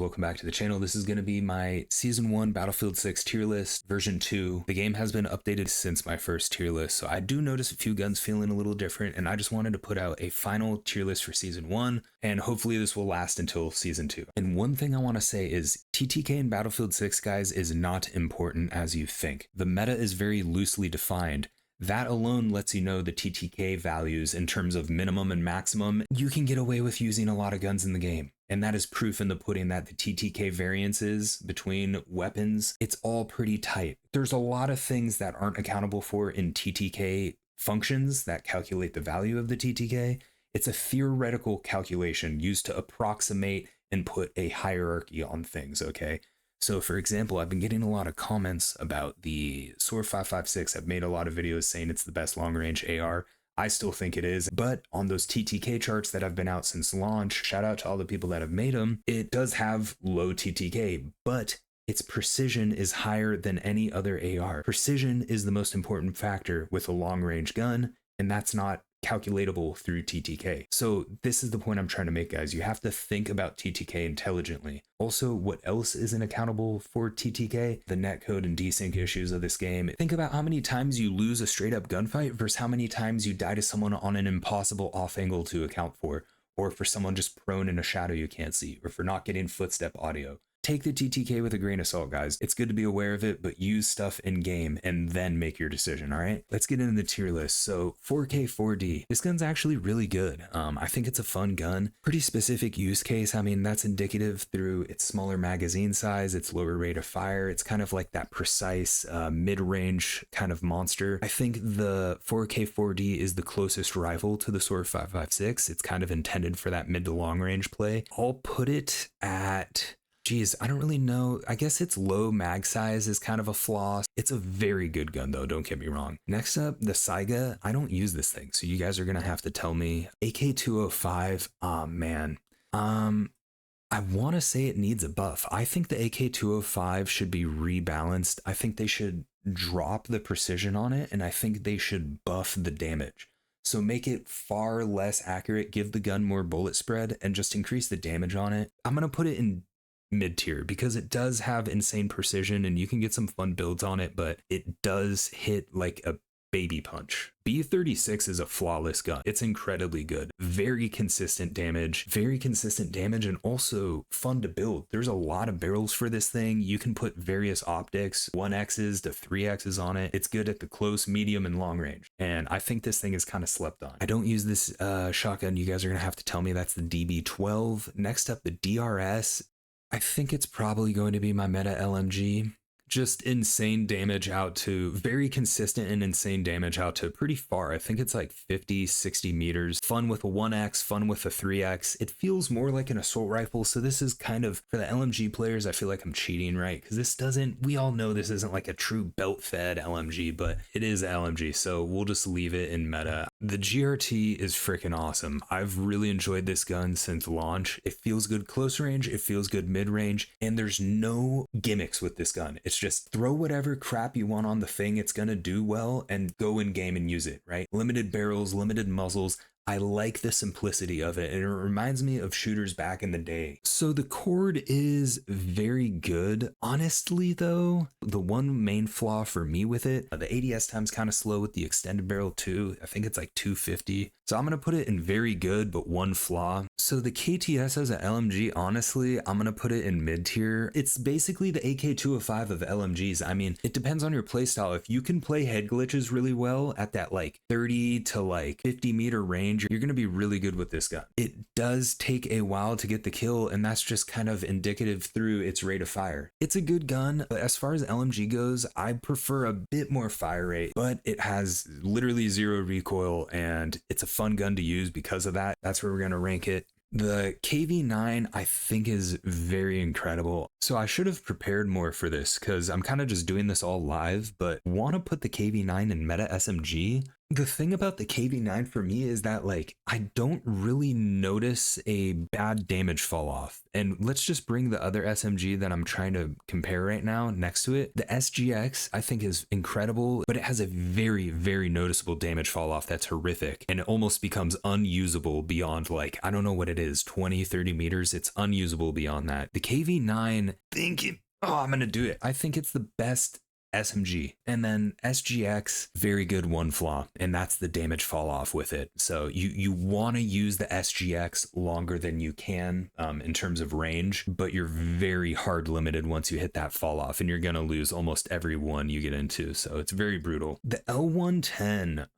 Welcome back to the channel. This is going to be my Season 1 Battlefield 6 tier list, version 2. The game has been updated since my first tier list, so I do notice a few guns feeling a little different, and I just wanted to put out a final tier list for Season 1, and hopefully this will last until Season 2. And one thing I want to say is TTK in Battlefield 6, guys, is not important as you think. The meta is very loosely defined. That alone lets you know the TTK values in terms of minimum and maximum. You can get away with using a lot of guns in the game. And that is proof in the pudding that the TTK variances between weapons, it's all pretty tight. There's a lot of things that aren't accountable for in TTK functions that calculate the value of the TTK. It's a theoretical calculation used to approximate and put a hierarchy on things, okay? So for example, I've been getting a lot of comments about the SOAR 556. I've made a lot of videos saying it's the best long-range AR. I still think it is, but on those TTK charts that have been out since launch, shout out to all the people that have made them, it does have low TTK, but its precision is higher than any other AR. Precision is the most important factor with a long-range gun, and that's not calculatable through TTK. So this is the point I'm trying to make, guys. You have to think about TTK intelligently. Also, what else isn't accountable for TTK? The netcode and desync issues of this game. Think about how many times you lose a straight up gunfight versus how many times you die to someone on an impossible off angle to account for, or for someone just prone in a shadow you can't see, or for not getting footstep audio. Take the TTK with a grain of salt, guys. It's good to be aware of it, but use stuff in game and then make your decision, all right? Let's get into the tier list. So 4K 4D. This gun's actually really good. I think it's a fun gun. Pretty specific use case. I mean, that's indicative through its smaller magazine size, its lower rate of fire. It's kind of like that precise mid-range kind of monster. I think the 4K 4D is the closest rival to the SOAR 556. It's kind of intended for that mid to long range play. I'll put it at... Geez, I don't really know. I guess its low mag size is kind of a flaw. It's a very good gun though, don't get me wrong. Next up, the Saiga. I don't use this thing, so you guys are gonna have to tell me. AK-205, oh man. I want to say it needs a buff. I think the AK-205 should be rebalanced. I think they should drop the precision on it, and I think they should buff the damage. So make it far less accurate, give the gun more bullet spread, and just increase the damage on it. I'm gonna put it in mid-tier because it does have insane precision and you can get some fun builds on it, but it does hit like a baby punch. B36 is a flawless gun. It's incredibly good. Very consistent damage, and also fun to build. There's a lot of barrels for this thing. You can put various optics, 1Xs to 3Xs on it. It's good at the close, medium, and long range. And I think this thing is kind of slept on. I don't use this shotgun. You guys are gonna have to tell me that's the DB12. Next up, the DRS. I think it's probably going to be my meta LMG. Just insane damage out to, very consistent and insane damage out to pretty far. I think it's like 50, 60 meters. Fun with a 1X, fun with a 3X. It feels more like an assault rifle. So this is kind of, for the LMG players, I feel like I'm cheating, right? Because this doesn't, we all know this isn't like a true belt-fed LMG, but it is LMG. So we'll just leave it in meta. The GRT is freaking awesome. I've really enjoyed this gun since launch. It feels good close range, it feels good mid-range, and there's no gimmicks with this gun. It's just throw whatever crap you want on the thing, it's gonna do well, and go in game and use it, right? Limited barrels, limited muzzles. I like the simplicity of it, and it reminds me of shooters back in the day. So the cord is very good. Honestly though, the one main flaw for me with it, the ADS time's kind of slow with the extended barrel too. I think it's like 250. So I'm gonna put it in very good, but one flaw. So the KTS as an LMG, honestly, I'm gonna put it in mid tier. It's basically the AK-205 of LMGs. I mean, it depends on your playstyle. If you can play head glitches really well at that like 30 to like 50 meter range, you're gonna be really good with this gun. It does take a while to get the kill, and that's just kind of indicative through its rate of fire. It's a good gun, but as far as LMG goes, I prefer a bit more fire rate, but it has literally zero recoil, and it's a fun gun to use because of that. That's where we're gonna rank it. The KV9 I think is very incredible. So I should have prepared more for this because I'm kind of just doing this all live, but want to put the KV9 in meta SMG. The thing about the KV9 for me is that like I don't really notice a bad damage fall off. And let's just bring the other SMG that I'm trying to compare right now next to it. The SGX I think is incredible, but it has a very, very noticeable damage fall off that's horrific. And it almost becomes unusable beyond like, I don't know what it is, 20, 30 meters. It's unusable beyond that. The KV9, I'm going to do it. I think it's the best SMG. And then SGX, very good one flaw, and that's the damage fall off with it. So you want to use the SGX longer than you can in terms of range, but you're very hard limited once you hit that fall off, and you're going to lose almost every one you get into. So it's very brutal. The L110,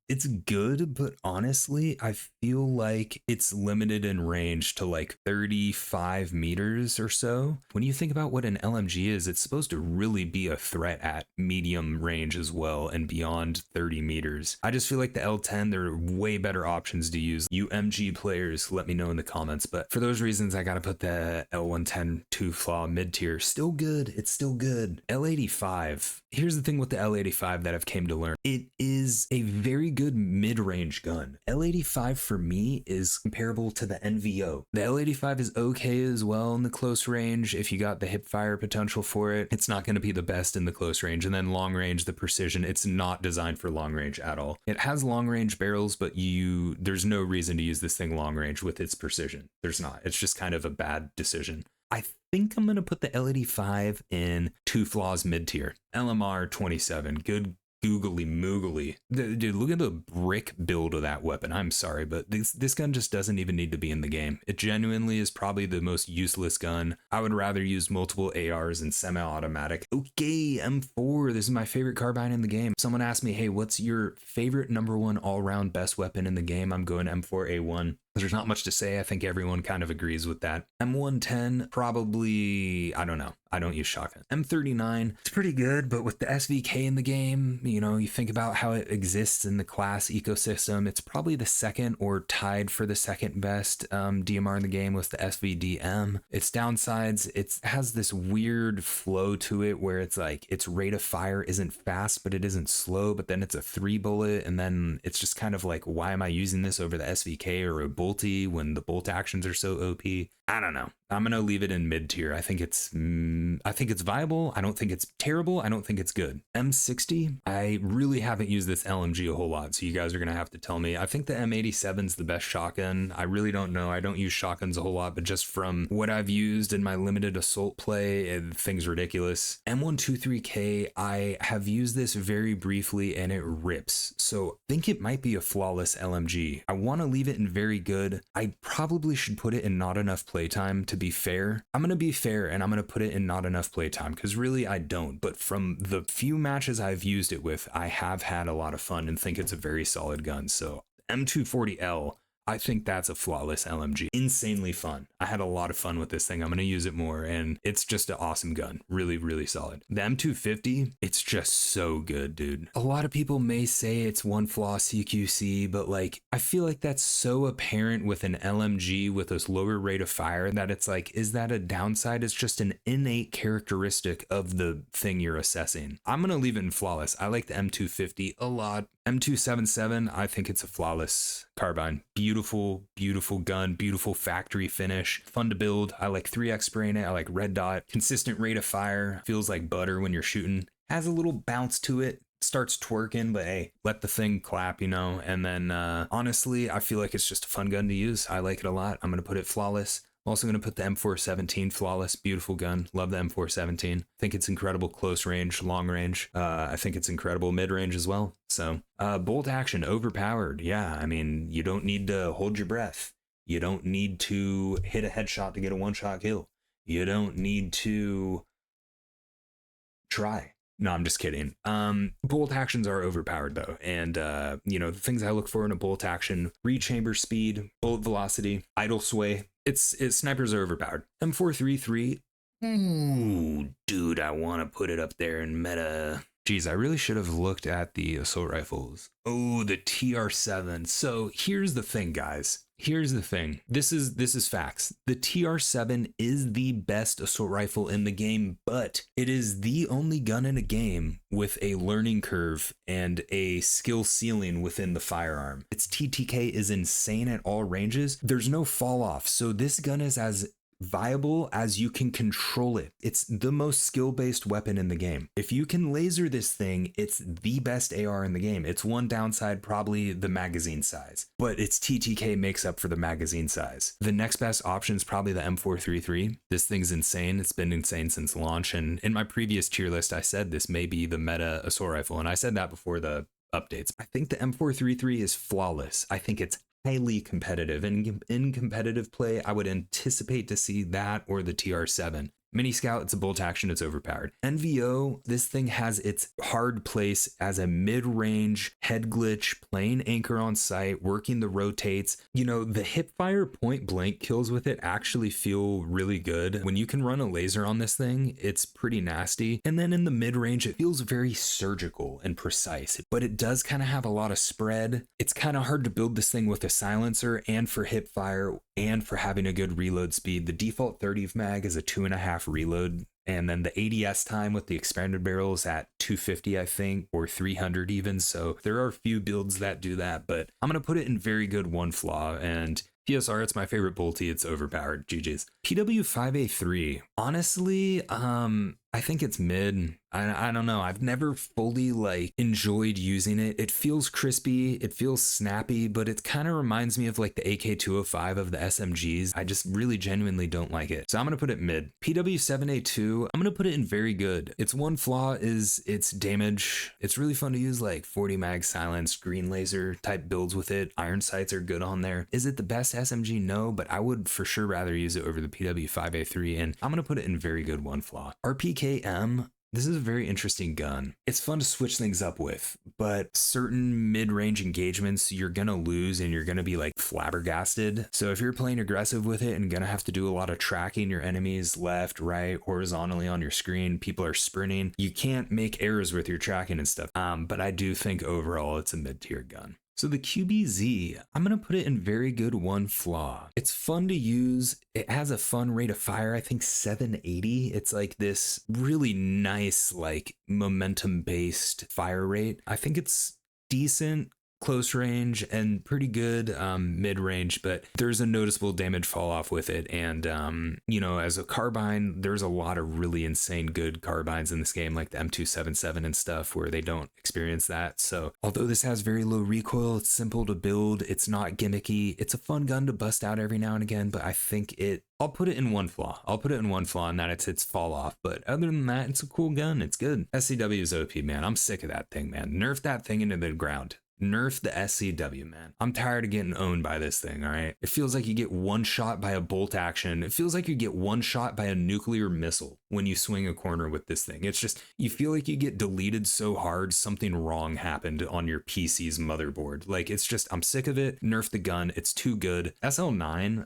it's good, but honestly, I feel like it's limited in range to like 35 meters or so. When you think about what an LMG is, it's supposed to really be a threat at medium range as well and beyond 30 meters. I just feel like the L10, there are way better options to use. You MG players, let me know in the comments, but for those reasons, I gotta put the L110 2 flaw mid tier. Still good, it's still good. L85, here's the thing with the L85 that I've came to learn. It is a very good mid-range gun. L85 for me is comparable to the NVO. The L85 is okay as well in the close range if you got the hip fire potential for it. It's not going to be the best in the close range. And then long range, the precision, it's not designed for long range at all. It has long range barrels, but there's no reason to use this thing long range with its precision. There's not. It's just kind of a bad decision. I think I'm going to put the L85 in 2 flaws mid tier. LMR 27, good googly moogly. Dude, look at the brick build of that weapon. I'm sorry, but this gun just doesn't even need to be in the game. It genuinely is probably the most useless gun. I would rather use multiple ARs and semi-automatic. Okay, M4, this is my favorite carbine in the game. Someone asked me, hey, what's your favorite #1 all-round best weapon in the game? I'm going M4A1. There's not much to say. I think everyone kind of agrees with that. M110, probably, I don't know. I don't use shotgun. M39, it's pretty good, but with the SVK in the game, you think about how it exists in the class ecosystem, it's probably the second or tied for the second best DMR in the game with the SVDM. Its downsides, it has this weird flow to it where it's like its rate of fire isn't fast, but it isn't slow, but then it's a 3 bullet, and then it's just kind of like, why am I using this over the SVK or a bolty when the bolt actions are so OP? I don't know. I'm gonna leave it in mid tier. I think it's viable. I don't think it's terrible. I don't think it's good. M60, I really haven't used this LMG a whole lot, so you guys are gonna have to tell me. I think the M87's the best shotgun. I really don't know. I don't use shotguns a whole lot, but just from what I've used in my limited assault play, the thing's ridiculous. M123K, I have used this very briefly and it rips. So I think it might be a flawless LMG. I want to leave it in very good. I probably should put it in not enough playtime to be fair. I'm going to be fair and I'm going to put it in not enough playtime because really I don't. But from the few matches I've used it with, I have had a lot of fun and think it's a very solid gun. So M240L, I think that's a flawless LMG. Insanely fun. I had a lot of fun with this thing. I'm going to use it more, and it's just an awesome gun. Really, really solid. The M250, it's just so good, dude. A lot of people may say it's one flaw CQC, but like, I feel like that's so apparent with an LMG with a lower rate of fire that it's like, is that a downside? It's just an innate characteristic of the thing you're assessing. I'm going to leave it in flawless. I like the M250 a lot. M277, I think it's a flawless carbine. Beautiful, beautiful gun, beautiful factory finish, fun to build. I like 3x spray in it. I like red dot, consistent rate of fire, feels like butter when you're shooting. Has a little bounce to it. Starts twerking, but hey, let the thing clap, and then honestly, I feel like it's just a fun gun to use. I like it a lot. I'm gonna put it flawless. I'm also going to put the M417 flawless, beautiful gun. Love the M417. I think it's incredible close range, long range. I think it's incredible mid range as well. So bolt action, overpowered. Yeah, I mean, you don't need to hold your breath. You don't need to hit a headshot to get a one-shot kill. You don't need to try. No, I'm just kidding. Bolt actions are overpowered though. And, the things I look for in a bolt action, rechamber speed, bullet velocity, idle sway. It's snipers are overpowered. M433. Ooh, dude, I want to put it up there in meta. Geez, I really should have looked at the assault rifles. Oh, the TR7. So here's the thing, guys. Here's the thing. This is facts. The TR7 is the best assault rifle in the game, but it is the only gun in a game with a learning curve and a skill ceiling within the firearm. Its TTK is insane at all ranges. There's no fall off. So this gun is as viable as you can control it. It's the most skill-based weapon in the game. If you can laser this thing, it's the best AR in the game. Its one downside, probably the magazine size, but its TTK makes up for the magazine size. The next best option is probably the M433. This thing's insane. It's been insane since launch, and in my previous tier list, I said this may be the meta assault rifle, and I said that before the updates. I think the M433 is flawless. I think it's highly competitive, and in competitive play, I would anticipate to see that or the TR7. Mini Scout, it's a bolt action, it's overpowered. NVO, this thing has its hard place as a mid-range head glitch, playing anchor on sight, working the rotates. You know, the hip fire point blank kills with it actually feel really good. When you can run a laser on this thing, it's pretty nasty. And then in the mid-range, it feels very surgical and precise, but it does kind of have a lot of spread. It's kind of hard to build this thing with a silencer and for hip fire and for having a good reload speed. The default 30 mag is a 2.5 reload, and then the ADS time with the expanded barrels at 250, I think, or 300 even. So there are a few builds that do that, but I'm going to put it in very good one flaw. And PSR, it's my favorite bolty. It's overpowered. GG's. PW5A3. Honestly, I think it's mid. I don't know. I've never fully enjoyed using it. It feels crispy. It feels snappy, but it kind of reminds me of the AK-205 of the SMGs. I just really genuinely don't like it. So I'm going to put it mid. PW7A2, I'm going to put it in very good. Its one flaw is its damage. It's really fun to use 40 mag silence, green laser type builds with it. Iron sights are good on there. Is it the best SMG? No, but I would for sure rather use it over the PW5A3, and I'm going to put it in very good one flaw. RPKM, this is a very interesting gun. It's fun to switch things up with, but certain mid-range engagements you're gonna lose and you're gonna be flabbergasted. So if you're playing aggressive with it and gonna have to do a lot of tracking your enemies left, right, horizontally on your screen, people are sprinting, you can't make errors with your tracking and stuff. But I do think overall it's a mid-tier gun. So the QBZ, I'm going to put it in very good one flaw. It's fun to use. It has a fun rate of fire, I think 780. It's this really nice, momentum-based fire rate. I think it's decent close range and pretty good mid-range, but there's a noticeable damage fall off with it. And as a carbine, there's a lot of really insane good carbines in this game, like the M277 and stuff, where they don't experience that. So although this has very low recoil, it's simple to build, it's not gimmicky, it's a fun gun to bust out every now and again, but I think I'll put it in one flaw. I'll put it in one flaw, and that it's its fall off. But other than that, it's a cool gun. It's good. SCW is OP, man. I'm sick of that thing, man. Nerf that thing into the ground. Nerf the SCW, man. I'm tired of getting owned by this thing, all right? It feels like you get one shot by a bolt action. It feels like you get one shot by a nuclear missile when you swing a corner with this thing. It's just, you feel like you get deleted so hard something wrong happened on your PC's motherboard. It's just, I'm sick of it. Nerf the gun. It's too good. SL9,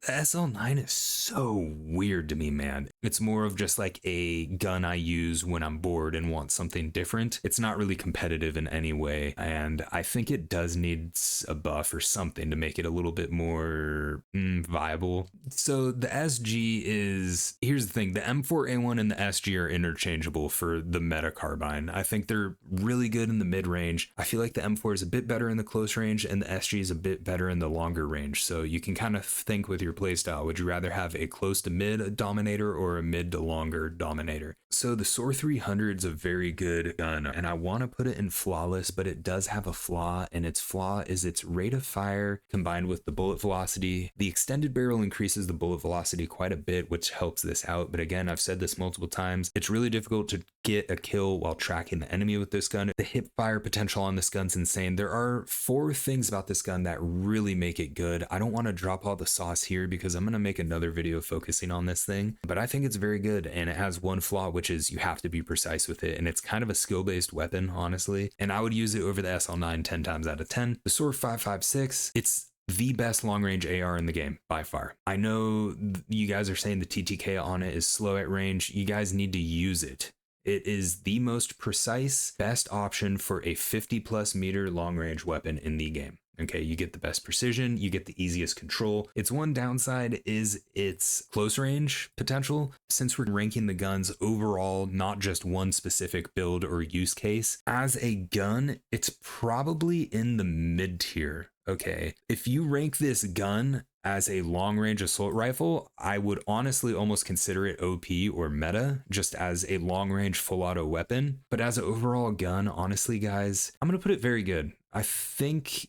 the SL9 is so weird to me, man. It's more of just a gun I use when I'm bored and want something different. It's not really competitive in any way. And I think it does need a buff or something to make it a little bit more viable. So the SG is, here's the thing, the M4A1 and the SG are interchangeable for the meta carbine. I think they're really good in the mid range. I feel like the M4 is a bit better in the close range and the SG is a bit better in the longer range. So you can kind of think with your playstyle, would you rather have a close to mid dominator or a mid to longer dominator? So the SOAR 300 is a very good gun, and I want to put it in flawless, but it does have a flaw, and its flaw is its rate of fire combined with the bullet velocity. The extended barrel increases the bullet velocity quite a bit, which helps this out. But again, I've said this multiple times, it's really difficult to get a kill while tracking the enemy with this gun. The hip fire potential on this gun's insane. There are 4 things about this gun that really make it good. I don't want to drop all the sauce here because I'm going to make another video focusing on this thing, but I think it's very good, and it has one flaw, which is you have to be precise with it, and it's kind of a skill-based weapon, honestly, and I would use it over the SL9 10 times out of 10. The SOAR 556, it's the best long-range AR in the game by far. I know you guys are saying the TTK on it is slow at range. You guys need to use it. It is the most precise, best option for a 50+ meter long range weapon in the game. Okay, you get the best precision, you get the easiest control. Its one downside is its close range potential. Since we're ranking the guns overall, not just one specific build or use case, as a gun, it's probably in the mid tier. Okay, if you rank this gun as a long range assault rifle, I would honestly almost consider it OP or meta, just as a long range full auto weapon. But as an overall gun, honestly, guys, I'm gonna put it very good. I think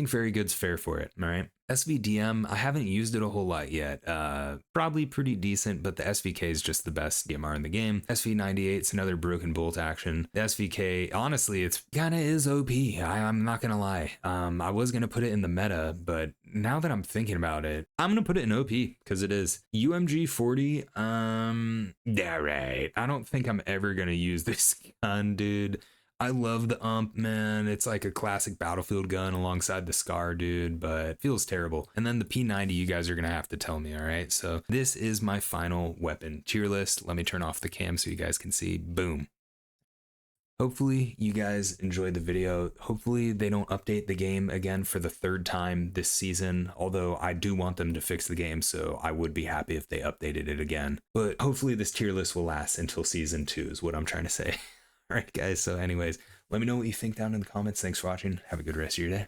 very good's fair for it, all right? SVDM, I haven't used it a whole lot yet. Probably pretty decent, but the SVK is just the best DMR in the game. SV98 is another broken bolt action. The SVK, honestly, it's kind of is OP. I'm not gonna lie. I was gonna put it in the meta, but now that I'm thinking about it, I'm gonna put it in OP because it is. UMG 40, yeah, right. I don't think I'm ever gonna use this gun, dude. I love the man. It's like a classic battlefield gun alongside the Scar, dude, but it feels terrible. And then the P90, you guys are gonna have to tell me, all right? So this is my final weapon tier list. Let me turn off the cam so you guys can see. Boom. Hopefully you guys enjoyed the video. Hopefully they don't update the game again for the 3rd time this season, although I do want them to fix the game, so I would be happy if they updated it again. But hopefully this tier list will last until season 2 is what I'm trying to say. All right, guys. So anyways, let me know what you think down in the comments. Thanks for watching. Have a good rest of your day.